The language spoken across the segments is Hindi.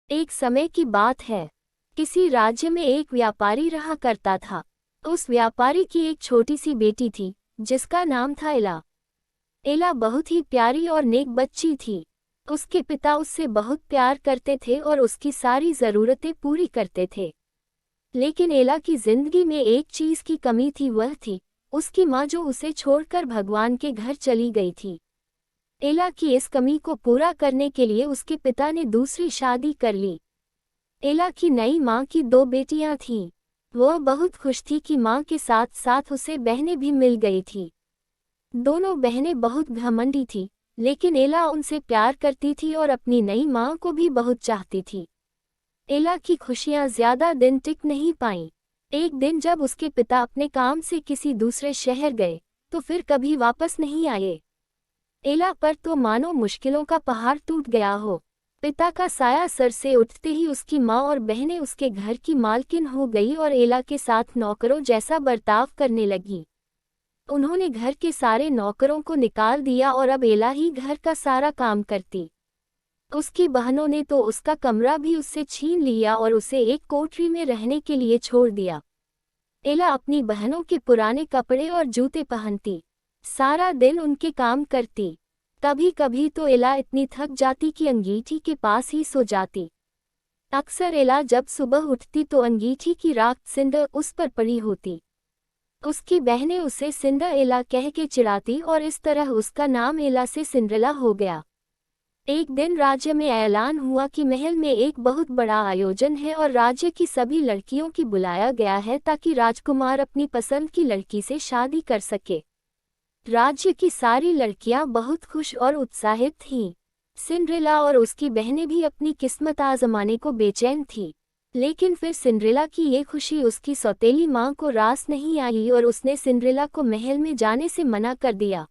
एक समय की बात है। किसी राज्य में एक व्यापारी रहा करता था। उस व्यापारी की एक छोटी सी बेटी थी, जिसका नाम था एला। एला बहुत ही प्यारी और नेक बच्ची थी। उसके पिता उससे बहुत प्यार करते थे और उसकी सारी ज़रूरतें पूरी करते थे। लेकिन एला की जिंदगी में एक चीज़ की कमी थी, वह थी उसकी माँ, जो उसे छोड़कर भगवान के घर चली गई थी। एला की इस कमी को पूरा करने के लिए उसके पिता ने दूसरी शादी कर ली। एला की नई माँ की दो बेटियां थीं। वह बहुत खुश थी कि माँ के साथ साथ उसे बहनें भी मिल गई थी। दोनों बहनें बहुत घमंडी थीं, लेकिन एला उनसे प्यार करती थी और अपनी नई माँ को भी बहुत चाहती थी। एला की खुशियाँ ज्यादा दिन टिक नहीं पाईं। एक दिन जब उसके पिता अपने काम से किसी दूसरे शहर गए, तो फिर कभी वापस नहीं आए। एला पर तो मानो मुश्किलों का पहाड़ टूट गया हो। पिता का साया सर से उठते ही उसकी माँ और बहनें उसके घर की मालकिन हो गई और एला के साथ नौकरों जैसा बर्ताव करने लगी। उन्होंने घर के सारे नौकरों को निकाल दिया और अब एला ही घर का सारा काम करती। उसकी बहनों ने तो उसका कमरा भी उससे छीन लिया और उसे एक कोठरी में रहने के लिए छोड़ दिया। एला अपनी बहनों के पुराने कपड़े और जूते पहनती, सारा दिन उनके काम करती। कभी कभी तो एला इतनी थक जाती कि अंगीठी के पास ही सो जाती। अक्सर एला जब सुबह उठती तो अंगीठी की राख सिंदर उस पर पड़ी होती। उसकी बहनें उसे सिंदर एला कह के चिढ़ाती और इस तरह उसका नाम एला से सिंड्रेला हो गया। एक दिन राज्य में ऐलान हुआ कि महल में एक बहुत बड़ा आयोजन है और राज्य की सभी लड़कियों की बुलाया गया है, ताकि राजकुमार अपनी पसंद की लड़की से शादी कर सके। राज्य की सारी लड़कियां बहुत खुश और उत्साहित थीं। सिंड्रेला और उसकी बहनें भी अपनी किस्मत आजमाने को बेचैन थीं। लेकिन फिर सिंड्रेला की ये खुशी उसकी सौतेली माँ को रास नहीं आई और उसने सिंड्रेला को महल में जाने से मना कर दिया।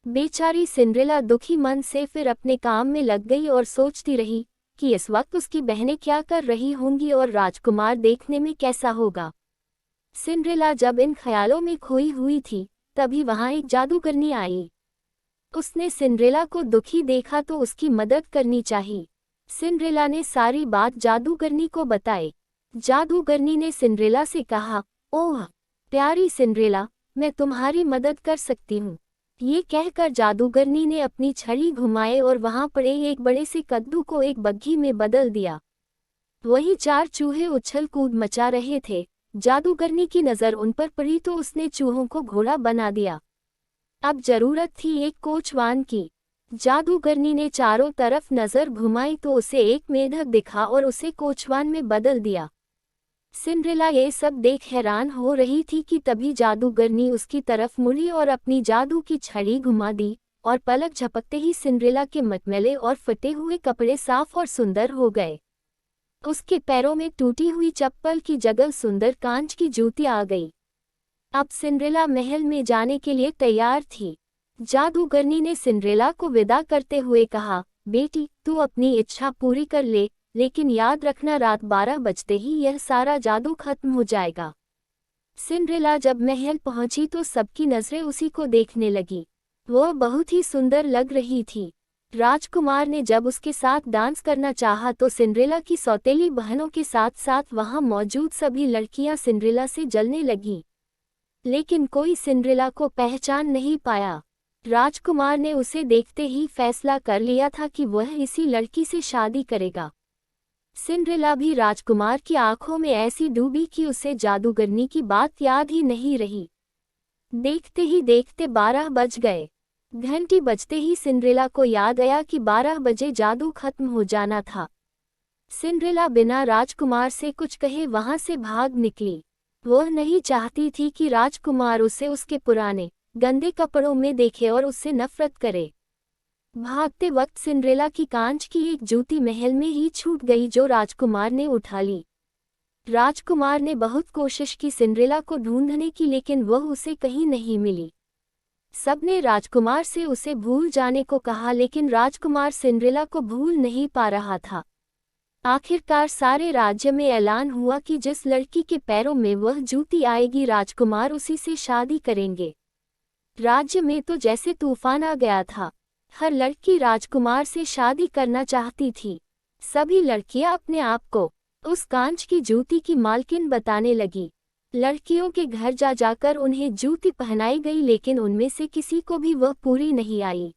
बेचारी सिंड्रेला दुखी मन से फिर अपने काम में लग गई और सोचती रही कि इस वक्त उसकी बहनें क्या कर रही होंगी और राजकुमार देखने में कैसा होगा। सिंड्रेला जब इन ख्यालों में खोई हुई थी, तभी वहां एक जादूगरनी आई। उसने सिंड्रेला को दुखी देखा तो उसकी मदद करनी चाहिए। सिंड्रेला ने सारी बात जादूगरनी को बताई। जादूगरनी ने सिंड्रेला से कहा, ओह प्यारी सिंड्रेला, मैं तुम्हारी मदद कर सकती हूँ। ये कहकर जादूगरनी ने अपनी छड़ी घुमाए और वहां पड़े एक बड़े से कद्दू को एक बग्घी में बदल दिया। वहीं चार चूहे उछल कूद मचा रहे थे। जादूगरनी की नज़र उन पर पड़ी तो उसने चूहों को घोड़ा बना दिया। अब जरूरत थी एक कोचवान की। जादूगरनी ने चारों तरफ नज़र घुमाई तो उसे एक मेढक दिखा और उसे कोचवान में बदल दिया। सिंड्रेला ये सब देख हैरान हो रही थी कि तभी जादूगरनी उसकी तरफ मुड़ी और अपनी जादू की छड़ी घुमा दी, और पलक झपकते ही सिंड्रेला के मटमैले और फटे हुए कपड़े साफ और सुंदर हो गए। उसके पैरों में टूटी हुई चप्पल की जगह सुंदर कांच की जूती आ गई। अब सिंड्रेला महल में जाने के लिए तैयार थी। जादूगरनी ने सिंड्रेला को विदा करते हुए कहा, बेटी तू अपनी इच्छा पूरी कर ले, लेकिन याद रखना रात 12 बजते ही यह सारा जादू खत्म हो जाएगा। सिंड्रेला जब महल पहुंची तो सबकी नजरें उसी को देखने लगी। वह बहुत ही सुंदर लग रही थी। राजकुमार ने जब उसके साथ डांस करना चाहा तो सिंड्रेला की सौतेली बहनों के साथ साथ वहां मौजूद सभी लड़कियां सिंड्रेला से जलने लगीं। लेकिन कोई सिंड्रेला को पहचान नहीं पाया। राजकुमार ने उसे देखते ही फैसला कर लिया था कि वह इसी लड़की से शादी करेगा। सिंड्रेला भी राजकुमार की आंखों में ऐसी डूबी कि उसे जादूगरनी की बात याद ही नहीं रही। देखते ही देखते 12 बज गए। घंटी बजते ही सिंड्रेला को याद आया कि 12 बजे जादू खत्म हो जाना था। सिंड्रेला बिना राजकुमार से कुछ कहे वहां से भाग निकली। वह नहीं चाहती थी कि राजकुमार उसे उसके पुराने गंदे कपड़ों में देखे और उससे नफरत करे। भागते वक्त सिंड्रेला की कांच की एक जूती महल में ही छूट गई, जो राजकुमार ने उठा ली। राजकुमार ने बहुत कोशिश की सिंड्रेला को ढूंढने की, लेकिन वह उसे कहीं नहीं मिली। सबने राजकुमार से उसे भूल जाने को कहा, लेकिन राजकुमार सिंड्रेला को भूल नहीं पा रहा था। आखिरकार सारे राज्य में ऐलान हुआ कि जिस लड़की के पैरों में वह जूती आएगी, राजकुमार उसी से शादी करेंगे। राज्य में तो जैसे तूफान आ गया था। हर लड़की राजकुमार से शादी करना चाहती थी। सभी लड़कियां अपने आप को उस कांच की जूती की मालकिन बताने लगी। लड़कियों के घर जा जाकर उन्हें जूती पहनाई गई, लेकिन उनमें से किसी को भी वह पूरी नहीं आई।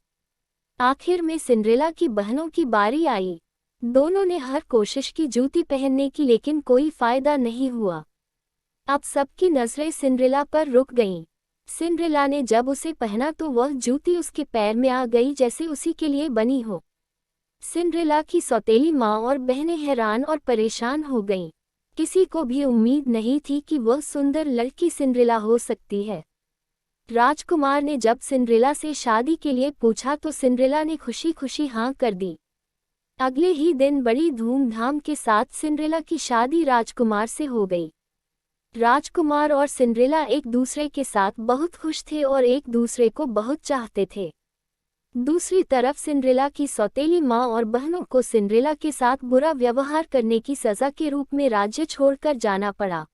आखिर में सिंड्रेला की बहनों की बारी आई। दोनों ने हर कोशिश की जूती पहनने की, लेकिन कोई फायदा नहीं हुआ। अब सबकी नजरें सिंड्रेला पर रुक गईं। सिंड्रेला ने जब उसे पहना तो वह जूती उसके पैर में आ गई जैसे उसी के लिए बनी हो। सिंड्रेला की सौतेली माँ और बहनें हैरान और परेशान हो गईं। किसी को भी उम्मीद नहीं थी कि वह सुंदर लड़की सिंड्रेला हो सकती है। राजकुमार ने जब सिंड्रेला से शादी के लिए पूछा तो सिंड्रेला ने खुशी खुशी हाँ कर दी। अगले ही दिन बड़ी धूमधाम के साथ सिंड्रेला की शादी राजकुमार से हो गई। राजकुमार और सिंड्रेला एक दूसरे के साथ बहुत खुश थे और एक दूसरे को बहुत चाहते थे। दूसरी तरफ सिंड्रेला की सौतेली माँ और बहनों को सिंड्रेला के साथ बुरा व्यवहार करने की सज़ा के रूप में राज्य छोड़कर जाना पड़ा।